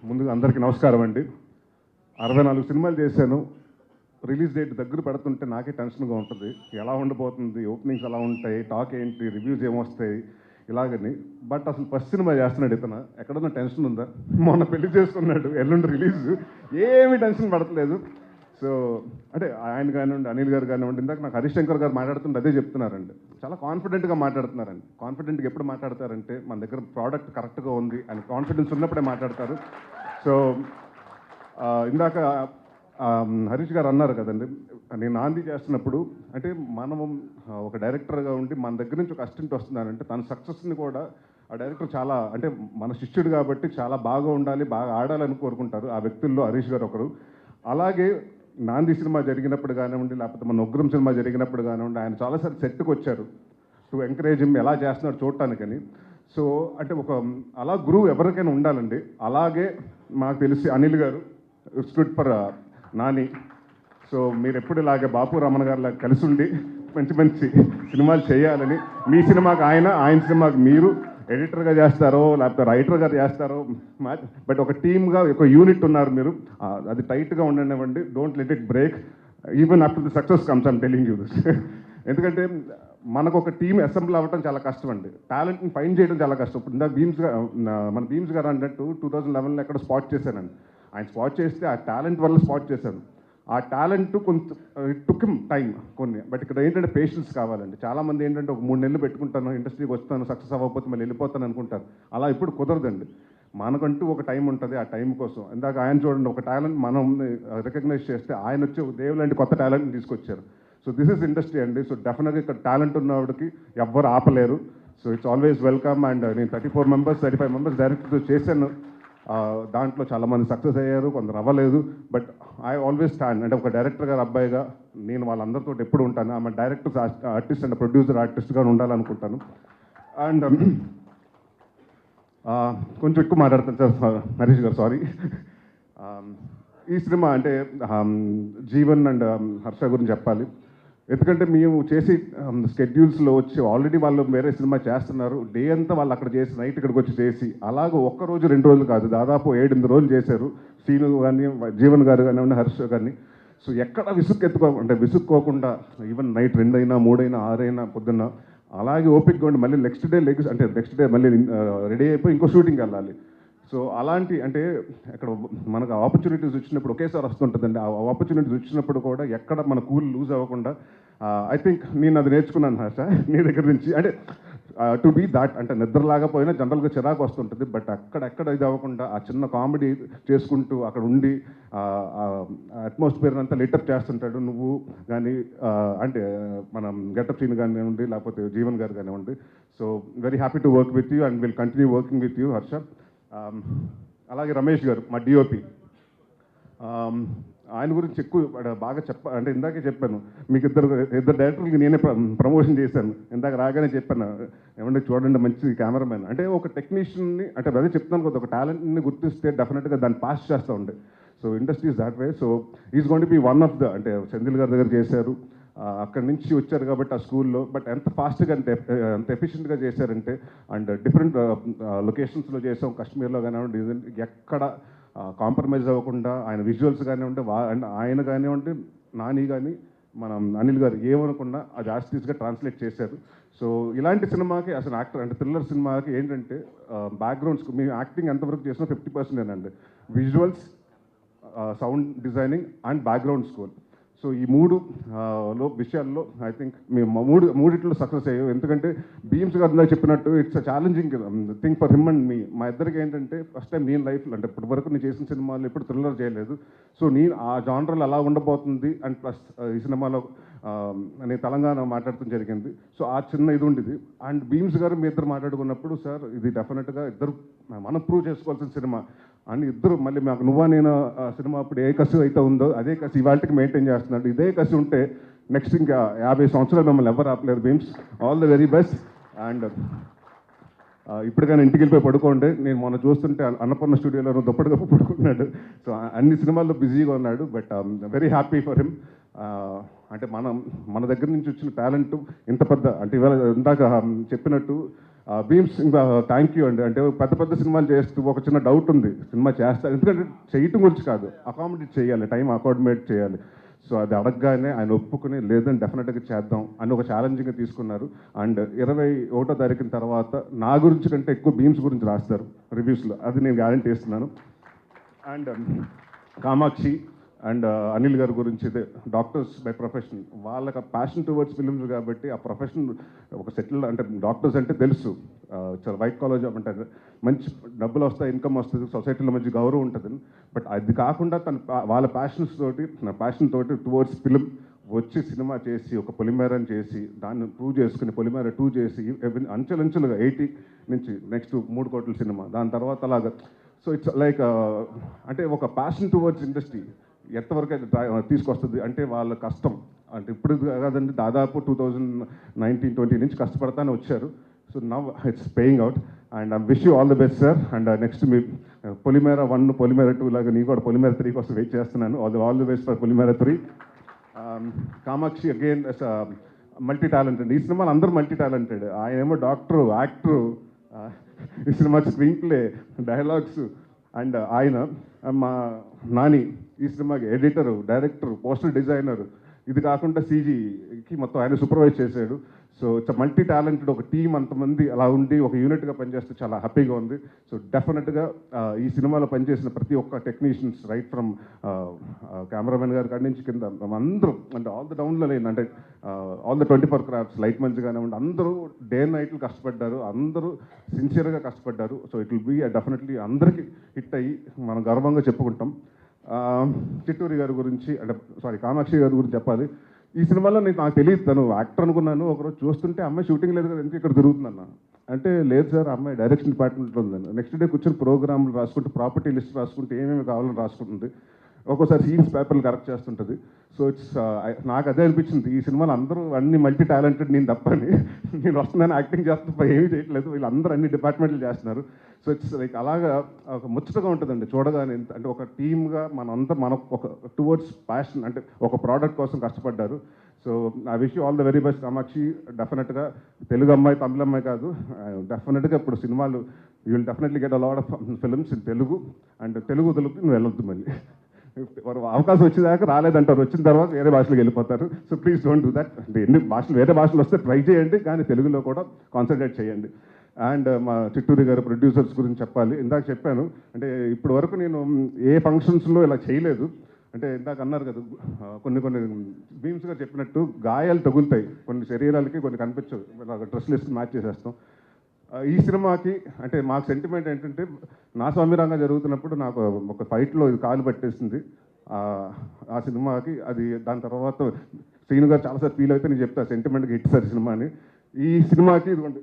ముందుగా అందరికీ నమస్కారం అండి. 64 సినిమాలు చేశాను. రిలీజ్ డేట్ దగ్గర పెడుతుంటే నాకే టెన్షన్గా ఉంటుంది. ఎలా ఉండబోతుంది, ఓపెనింగ్స్ ఎలా ఉంటాయి, టాక్ ఏంటి, రివ్యూస్ ఏమొస్తాయి ఇలాగని. బట్ అసలు ఫస్ట్ సినిమా చేస్తున్నాడు ఇతను, ఎక్కడన్నా టెన్షన్ ఉందా? మొన్న పెళ్లి చేసుకున్నాడు, ఎల్లుండి రిలీజ్, ఏమీ టెన్షన్ పడట్లేదు. సో అంటే ఆయన కానివ్వండి, అనిల్ గారు కానివ్వండి, ఇందాక నాకు హరీష్ శంకర్ గారు మాట్లాడుతుంటే అదే చెప్తున్నారండి. చాలా కాన్ఫిడెంట్గా మాట్లాడుతున్నారండి. కాన్ఫిడెంట్గా ఎప్పుడు మాట్లాడతారంటే మన దగ్గర ప్రోడక్ట్ కరెక్ట్గా ఉంది అని కాన్ఫిడెన్స్ ఉన్నప్పుడే మాట్లాడతారు. సో ఇందాక హరీష్ గారు అన్నారు కదండి, నేను నాంది చేస్తున్నప్పుడు అంటే మనం ఒక డైరెక్టర్గా ఉండి మన దగ్గర నుంచి ఒక అసిస్టెంట్ వస్తున్నానంటే తన సక్సెస్ని కూడా ఆ డైరెక్టర్ చాలా అంటే మన శిష్యుడు కాబట్టి చాలా బాగా ఉండాలి, బాగా ఆడాలని కోరుకుంటారు. ఆ వ్యక్తుల్లో హరీష్ గారు ఒకరు. అలాగే నాంది సినిమా జరిగినప్పుడు కానివ్వండి, లేకపోతే మన ఉగ్రం సినిమా జరిగినప్పుడు కానివ్వండి, ఆయన చాలాసార్లు సెట్కి వచ్చారు టు ఎంకరేజ్ హిమ్, ఎలా చేస్తున్నాడు చూడటానికని. సో అంటే ఒక అలా గురువు ఎవరికైనా ఉండాలండి. అలాగే మాకు తెలిసి అనిల్ గారు స్టూడ్ ఫర్ నాని. సో మీరు ఎప్పుడు ఇలాగే బాపు రమణ గారిలా కలిసి ఉండి మంచి మంచి సినిమాలు చేయాలని, మీ సినిమాకి ఆయన, ఆయన సినిమాకి మీరు ఎడిటర్గా చేస్తారో లేకపోతే రైటర్గా చేస్తారో, బట్ ఒక టీమ్గా ఒక యూనిట్ ఉన్నారు మీరు. అది టైట్గా ఉండనివ్వండి. Don't let it break even after the success comes. I'm telling you this. ఎందుకంటే మనకు ఒక టీం అసెంబ్లీ అవ్వడం చాలా కష్టం అండి. టాలెంట్ని ఫైండ్ చేయడం చాలా కష్టం. ఇప్పుడు ఇందాక మన భీమ్స్ గారు అన్నట్టు 2011లో ఎక్కడ స్పాట్ చేశానండి. ఆయన స్పాట్ చేస్తే ఆ టాలెంట్ వల్ల స్పాట్ చేశాను. ఆ టాలెంట్ కొంత ఇట్ టుక్ హిమ్ టైం కొన్ని. బట్ ఇక్కడ ఏంటంటే పేషెన్స్ కావాలండి. చాలామంది ఏంటంటే ఒక 3 నెలలు పెట్టుకుంటాను, ఇండస్ట్రీకి వస్తాను, సక్సెస్ అవ్వకపోతే మళ్ళీ వెళ్ళిపోతాను అనుకుంటారు. అలా ఇప్పుడు కుదరదండి. మనకంటూ ఒక టైం ఉంటుంది. ఆ టైం కోసం ఇందాక ఆయన చూడండి, ఒక టాలెంట్ మనం రికగ్నైజ్ చేస్తే ఆయన వచ్చి దేవు లాంటి కొత్త టాలెంట్ని తీసుకొచ్చారు. సో దిస్ ఇస్ ఇండస్ట్రీ అండి. సో డెఫినెట్గా ఇక్కడ టాలెంట్ ఉన్నవాడికి ఎవ్వరు ఆపలేరు. So it's always welcome. And నేను 34 మెంబర్స్ 35 మెంబర్స్ డైరెక్టర్తో చేశాను. దాంట్లో చాలామంది సక్సెస్ అయ్యారు, కొందరు అవ్వలేదు. బట్ ఐ ఆల్వేస్ స్టాండ్ అంటే ఒక డైరెక్టర్ గారు అబ్బాయిగా నేను వాళ్ళందరితో ఎప్పుడు ఉంటాను. ఆమె డైరెక్టర్ ఆర్టిస్ట్ అండ్ ప్రొడ్యూసర్ ఆర్టిస్ట్గా ఉండాలనుకుంటాను. అండ్ కొంచెం ఎక్కువ మాట్లాడతాను సార్ హరీష్ గారు, సారీ. ఈ సినిమా అంటే జీవన్ అండ్ హర్ష గురించి చెప్పాలి. ఎందుకంటే మేము చేసి స్కెడ్యూల్స్లో వచ్చి ఆల్రెడీ వాళ్ళు వేరే సినిమా చేస్తున్నారు. డే అంతా వాళ్ళు అక్కడ చేసి నైట్ ఇక్కడికి వచ్చి చేసి అలాగే ఒక్కరోజు 2 రోజులు కాదు, దాదాపు 7-8 రోజులు చేశారు. శ్రీను కానీ, జీవన్ గారు కానివ్వండి, హర్ష కానీ. సో ఎక్కడ విసుక్కోకుండా ఈవెన్ నైట్ 2 అయినా 3 అయినా 6 అయినా పొద్దున్న అలాగే ఓపిక్గా ఉండి మళ్ళీ నెక్స్ట్ డే మళ్ళీ రెడీ అయిపోయి ఇంకో షూటింగ్కి వెళ్ళాలి. సో అలాంటి అంటే అక్కడ మనకు ఆపర్చునిటీస్ వచ్చినప్పుడు ఒకేసారి వస్తుంటుందండి. ఆ ఆపర్చునిటీస్ వచ్చినప్పుడు కూడా ఎక్కడ మన కూల్ లూజ్ అవ్వకుండా ఐ థింక్ నేను అది నేర్చుకున్నాను హర్ష నీ దగ్గర నుంచి. అంటే టు బీ దాట్ అంటే నిద్రలాగపోయినా జనరల్గా చిరాకు వస్తుంటుంది. బట్ అక్కడెక్కడ ఇది అవ్వకుండా ఆ చిన్న కామెడీ చేసుకుంటూ అక్కడ ఉండి అట్మాస్ఫియర్ అంతా లిటప్ చేస్తుంటాడు. నువ్వు కానీ అంటే మనం గెటప్ సీన్ కానివ్వండి, లేకపోతే జీవన్ గారు కానివ్వండి. So very happy to work with you and will continue working with you Harsha. అలాగే రమేష్ గారు మా డిఓపి, ఆయన గురించి ఎక్కువ బాగా అంటే ఇందాకే చెప్పాను మీకు, ఇద్దరు డైరెక్టర్లకి నేనే ప్రమోషన్ చేశాను. ఇందాక రాగానే చెప్పాను, ఏమంటే చూడండి మంచి కెమెరామెన్ అంటే ఒక టెక్నీషియన్ని అంటే అదే చెప్తాను కదా, ఒక టాలెంట్ని గుర్తిస్తే డెఫినెట్గా దాన్ని పాస్ చేస్తూ ఉండే. So industries that way. So is going to be one of the అంటే సెంధిల్ గారి దగ్గర చేశారు, అక్కడి నుంచి వచ్చారు కాబట్టి ఆ స్కూల్లో. బట్ ఎంత ఫాస్ట్గా అంటే ఎంత ఎఫిషియెంట్గా చేశారంటే, అండ్ డిఫరెంట్ లొకేషన్స్లో చేసాం, కాశ్మీర్లో కానివ్వండి, ఎక్కడ కాంప్రమైజ్ అవ్వకుండా ఆయన విజువల్స్ కానివ్వండి, ఆయన కానివ్వండి, నాని కానీ మనం అనిల్ గారు ఏమనుకున్నా అది ఆస్టీస్గా ట్రాన్స్లేట్ చేశారు. సో ఇలాంటి సినిమాకి అసలు యాక్టర్ అంటే థ్రిల్లర్ సినిమాకి ఏంటంటే బ్యాక్గ్రౌండ్స్ మీ యాక్టింగ్ ఎంతవరకు చేసినా 50% visuals, sound designing and background score. So ఈ 3 విషయాల్లో ఐ థింక్ మేము మూడిట్లో సక్సెస్ అయ్యాం. ఎందుకంటే భీమ్స్ గారు చెప్పినట్టు it's a challenging thing for him and me. మా ఇద్దరికి ఏంటంటే ఫస్ట్ టైం నేను లైఫ్లో అంటే ఇప్పటి వరకు నేను చేసిన సినిమాలు ఎప్పుడు థ్రిల్లర్ చేయలేదు. సో నేను ఆ జానర్లో ఎలా ఉండబోతుంది అండ్ ప్లస్ ఈ సినిమాలో నేను తెలంగాణ మాట్లాడటం జరిగింది. సో ఆ చిన్న ఇది ఉండేది. అండ్ భీమ్స్ గారు మీ ఇద్దరు మాట్లాడుకున్నప్పుడు సార్ ఇది డెఫినెట్గా ఇద్దరు మనం ప్రూవ్ చేసుకోవాల్సిన సినిమా అని ఇద్దరు మళ్ళీ మాకు నువ్వా నేను సినిమా అప్పుడు ఏ కసి అయితే ఉందో అదే కసి ఇవాళకి మెయింటైన్ చేస్తున్నాడు. ఇదే కసి ఉంటే నెక్స్ట్ ఇంకా 50 సంవత్సరాలు మిమ్మల్ని ఎవరు ఆపలేరు. Bheems all the very best. And ఇప్పటికైనా ఇంటికి వెళ్ళిపోయి పడుకోండి. నేను మొన్న చూస్తుంటే అన్నపూర్ణ స్టూడియోలో దుప్పటిగా పడుకుంటున్నాడు. సో అన్ని సినిమాల్లో బిజీగా ఉన్నాడు. But very happy for him. అంటే మన దగ్గర నుంచి వచ్చిన టాలెంట్ ఇంత పెద్ద అంటే ఇవాళ ఇందాక చెప్పినట్టు భీమ్స్ ఇంకా థ్యాంక్ యూ అండి. అంటే పెద్ద పెద్ద సినిమాలు చేస్తూ ఒక చిన్న డౌట్ ఉంది, సినిమా చేస్తారు ఎందుకంటే చేయటం గురించి కాదు, అకామిడేట్ చేయాలి, టైం అకామిడేట్ చేయాలి. సో అది అడగగానే ఆయన ఒప్పుకుని లేదని డెఫినెట్గా చేద్దాం అని ఒక ఛాలెంజింగ్గా తీసుకున్నారు. అండ్ 21వ తారీఖున తర్వాత నా గురించి కంటే ఎక్కువ భీమ్స్ గురించి రాస్తారు రివ్యూస్లో, అది నేను గ్యారంటీ ఇస్తున్నాను. అండ్ కామాక్షి అండ్ అనిల్ గారి గురించి ఇదే డాక్టర్స్ బై ప్రొఫెషన్, వాళ్ళకి ప్యాషన్ టువర్డ్స్ ఫిల్మ్స్ కాబట్టి ఆ ప్రొఫెషన్ ఒక సెటిల్ అంటే డాక్టర్స్ అంటే తెలుసు చాలా వైట్ కాలర్ జాబ్ అంటే మంచి డబ్బులు వస్తాయి, ఇన్కమ్ వస్తుంది, సొసైటీలో మంచి గౌరవం ఉంటుంది. బట్ అది కాకుండా వాళ్ళ ప్యాషన్ తోటి టువర్డ్స్ ఫిల్మ్ వచ్చి సినిమా చేసి ఒక పొలిమేరని చేసి దాన్ని ప్రూవ్ చేసుకుని పొలిమేర 2 చేసి అంచెలంచెలుగా 80 నుంచి నెక్స్ట్ 3 కోట్ల సినిమా, దాని తర్వాత అలాగా. సో ఇట్స్ లైక్ అంటే ఒక ప్యాషన్ టువర్డ్స్ ఇండస్ట్రీ ఎంతవరకు అయితే తీసుకొస్తుంది అంటే వాళ్ళ కష్టం అంటే ఇప్పుడు కాదండి, దాదాపు 2019-20 నుంచి కష్టపడతానే వచ్చారు. So now it's paying out and I wish you all the best sir. And next మీ పొలిమేర 1 పొలిమేర 2 లాగా నేను కూడా పొలిమేర 3 కోసం వెయిట్ చేస్తున్నాను. All the best for Polimera 3. Kamakshi again multi talented, ఈ సినిమాలో అందరూ మల్టీ టాలెంటెడ్. ఆయన ఏమో డాక్టరు, యాక్టరు, ఈ సినిమా స్క్రీన్ ప్లే, డైలాగ్స్. అండ్ ఆయన మా నాని ఈ సినిమాకి ఎడిటరు, డైరెక్టరు, పోస్టర్ డిజైనర్, ఇది కాకుండా సీజీకి మొత్తం ఆయన సూపర్వైజ్ చేశాడు. సో ఇట్స్ మల్టీ టాలెంటెడ్ ఒక టీం, అంతమంది అలా ఉండి ఒక యూనిట్గా పనిచేస్తే చాలా హ్యాపీగా ఉంది. సో డెఫినెట్గా ఈ సినిమాలో పనిచేసిన ప్రతి ఒక్క టెక్నీషియన్స్ రైట్ ఫ్రమ్ కెమెరామెన్ గారి కాడి నుంచి కింద అందరూ అంటే ఆల్ ద డౌన్లో లేని అంటే ఆల్ ద 24 క్రాఫ్ట్స్ లైట్ మంచి కానివ్వండి, అందరూ డే నైట్లు కష్టపడ్డారు, అందరూ సిన్సియర్గా కష్టపడ్డారు. So it will be definitely అందరికీ హిట్ అయ్యి మనం గర్వంగా చెప్పుకుంటాం. చిట్టూరి గారి గురించి అంటే కామాక్షి గారి గురించి చెప్పాలి. ఈ సినిమాలో నాకు తెలియదు, తను యాక్టర్ అనుకున్నాను. ఒకరోజు చూస్తుంటే అమ్మాయి షూటింగ్ లేదు కదా, ఎందుకు ఇక్కడ తిరుగుతుందన్న అంటే లేదు సార్ అమ్మాయి డైరెక్షన్ డిపార్ట్మెంట్లో ఉందని. నెక్స్ట్ డే కూర్చొని ప్రోగ్రామ్లు రాసుకుంటూ ప్రాపర్టీ లిస్ట్ రాసుకుంటూ ఏమేమి కావాలని రాసుకుంటుంది, ఒక్కోసారి సీన్స్ పేపర్లు కరెక్ట్ చేస్తుంటుంది. సో ఇట్స్ నాకు అదే అనిపించింది, ఈ సినిమాలో అందరూ అన్ని మల్టీ టాలెంటెడ్, నేను తప్పని నేను వస్తున్నాను యాక్టింగ్ చేస్తున్నా ఏమీ చేయట్లేదు, వీళ్ళందరూ అన్ని డిపార్ట్మెంట్లు చేస్తున్నారు. సో ఇట్స్ లైక్ అలాగా ఒక ముచ్చటగా ఉంటుందండి చూడగానే. అంటే ఒక టీమ్గా మన ఒక టువర్డ్స్ ప్యాషన్ అంటే ఒక ప్రోడక్ట్ కోసం కష్టపడ్డారు. So I wish you all the very best Kamakshi. డెఫినెట్గా తెలుగు అమ్మాయి తమిళ అమ్మాయి కాదు, డెఫినెట్గా ఇప్పుడు సినిమాలు you will definitely get a lot of films in Telugu. And Telugu నువ్వు వెళ్ళొద్దు మళ్ళీ, అవకాశం వచ్చేదాకా రాలేదంటారు, వచ్చిన తర్వాత వేరే భాషలకు వెళ్ళిపోతారు. So please don't do that. అంటే ఎన్ని భాషలు వేరే భాషలు వస్తే ట్రై చేయండి, కానీ తెలుగులో కూడా కాన్సన్ట్రేట్ చేయండి. అండ్ మా చిట్టూరి గారు ప్రొడ్యూసర్స్ గురించి చెప్పాలి. ఇందాక చెప్పాను అంటే ఇప్పటి వరకు నేను ఏ ఫంక్షన్స్లో ఇలా చేయలేదు. అంటే ఇందాక అన్నారు కదా కొన్ని భీమ్స్ గారు చెప్పినట్టు గాయాలు తగులుతాయి కొన్ని శరీరాలకి, కొన్ని కనిపించవు, డ్రెస్లు వేసుకుని మ్యాచ్ చేసేస్తాం. ఈ సినిమాకి అంటే మాకు సెంటిమెంట్ ఏంటంటే నా స్వామిరంగా జరుగుతున్నప్పుడు నాకు ఒక ఫైట్లో ఇది కాలు పట్టేసింది. ఆ సినిమాకి అది దాని తర్వాత శ్రీను గారు చాలాసార్లు ఫీల్ అయితే నేను చెప్తాను సెంటిమెంట్కి హిట్ సార్ సినిమా అని. ఈ సినిమాకి ఇదిగోండి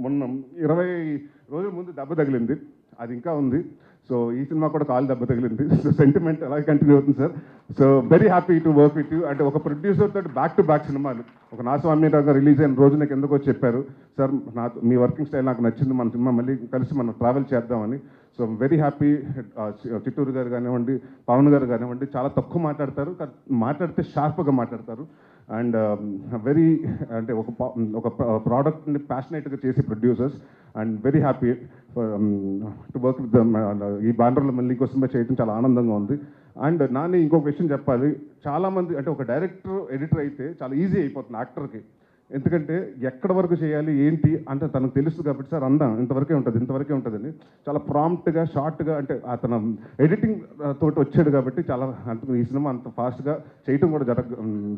మొన్న 20 రోజుల ముందు దెబ్బ తగిలింది, అది ఇంకా ఉంది. సో ఈ సినిమా కూడా కాలు దెబ్బ తగిలింది. సో సెంటిమెంట్ అలాగే కంటిన్యూ అవుతుంది sir. So very happy to work with you. అంటే ఒక ప్రొడ్యూసర్ తోటి బ్యాక్ టు బ్యాక్ సినిమాలు, ఒక నా స్వామిరాగా రిలీజ్ అయిన రోజు నాకు ఎందుకో చెప్పారు సార్ మీ వర్కింగ్ స్టైల్ నాకు నచ్చింది, మన సినిమా మళ్ళీ కలిసి మనం ట్రావెల్ చేద్దామని. So very happy. చిట్టూరు గారు కానివ్వండి, పవన్ గారు కానివ్వండి, చాలా తక్కువ మాట్లాడతారు, మాట్లాడితే షార్ప్గా మాట్లాడతారు. అండ్ వెరీ అంటే ఒక ప్రోడక్ట్ని ప్యాషనేట్గా చేసే producers. And very happy to work with ఈ బ్యానర్లో మళ్ళీ కోసం చేయడం చాలా ఆనందంగా ఉంది. అండ్ నాని ఇంకొక విషయం చెప్పాలి, చాలామంది అంటే ఒక డైరెక్టర్ ఎడిటర్ అయితే చాలా ఈజీ అయిపోతుంది యాక్టర్కి, ఎందుకంటే ఎక్కడ వరకు చేయాలి ఏంటి అంటే తనకు తెలుసు కాబట్టి సార్ అందాం ఇంతవరకే ఉంటుందని చాలా ప్రాంప్ట్గా షార్ట్గా అంటే అతను ఎడిటింగ్ తోటి వచ్చాడు కాబట్టి చాలా అంత ఈ సినిమా అంత ఫాస్ట్గా చేయటం కూడా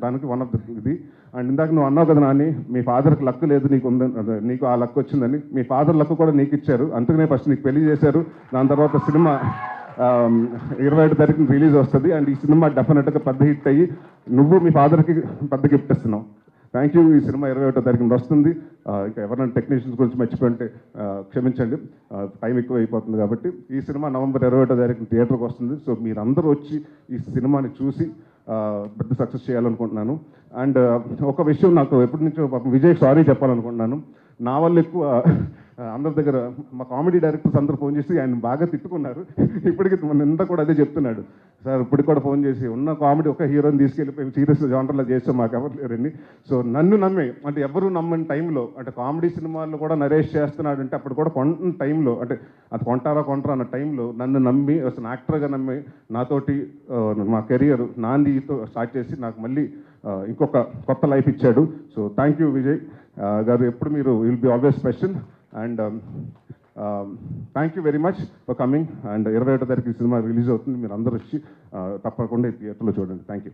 దానికి వన్ ఆఫ్ ద ఇది. అండ్ ఇందాక నువ్వు అన్నావు కదా నాని, మీ ఫాదర్కి లక్ లేదు నీకు ఆ లక్ వచ్చిందని. మీ ఫాదర్ లక్ కూడా నీకు ఇచ్చారు, అందుకనే ఫస్ట్ నీకు పెళ్లి చేశారు, దాని తర్వాత సినిమా 27 తారీఖున రిలీజ్ వస్తుంది. అండ్ ఈ సినిమా డెఫినెట్గా పెద్ద హిట్ అయ్యి నువ్వు మీ ఫాదర్కి పెద్ద గిఫ్ట్ ఇస్తున్నావు. Thank you. ఈ సినిమా 21వ తారీఖున వస్తుంది. ఇంకా ఎవరైనా టెక్నీషియన్స్ గురించి మర్చిపోయింటే క్షమించండి, టైం ఎక్కువ అయిపోతుంది కాబట్టి. ఈ సినిమా నవంబర్ 21వ తారీఖున థియేటర్కి వస్తుంది. సో మీరందరూ వచ్చి ఈ సినిమాని చూసి పెద్ద సక్సెస్ చేయాలనుకుంటున్నాను. అండ్ ఒక విషయం నాకు ఎప్పటి నుంచో విజయ్ సారీ చెప్పాలనుకుంటున్నాను. నా వల్ల ఎక్కువ అందరి దగ్గర మా కామెడీ డైరెక్టర్స్ అందరూ ఫోన్ చేసి ఆయన బాగా తిట్టుకున్నారు. ఇప్పటికీ నింద కూడా అదే చెప్తున్నాడు, సార్ ఇప్పటికి కూడా ఫోన్ చేసి ఉన్న కామెడీ ఒక హీరోని తీసుకెళ్ళిపోయి సీరియస్ జానర్లో చేస్తాం, మాకు ఎవరు లేరండి. సో నన్ను నమ్మి, అంటే ఎవరు నమ్మని టైంలో, అంటే కామెడీ సినిమాల్లో కూడా నరేష్ చేస్తున్నాడు అంటే అప్పుడు కూడా కొన్న టైంలో, అంటే అది కొంటారా అన్న టైంలో నన్ను నమ్మి అసలు యాక్టర్గా నమ్మి నాతోటి మా కెరియర్ నాందితో స్టార్ట్ చేసి నాకు మళ్ళీ ఇంకొక కొత్త లైఫ్ ఇచ్చాడు. సో థ్యాంక్ యూ విజయ్ గారు, ఎప్పుడు మీరు will be always special. And thank you very much for coming. And 21వ తారీఖు సినిమా రిలీజ్ అవుతుంది, మీరు అందరూ వచ్చి తప్పకుండా థియేటర్లో చూడండి. Thank you.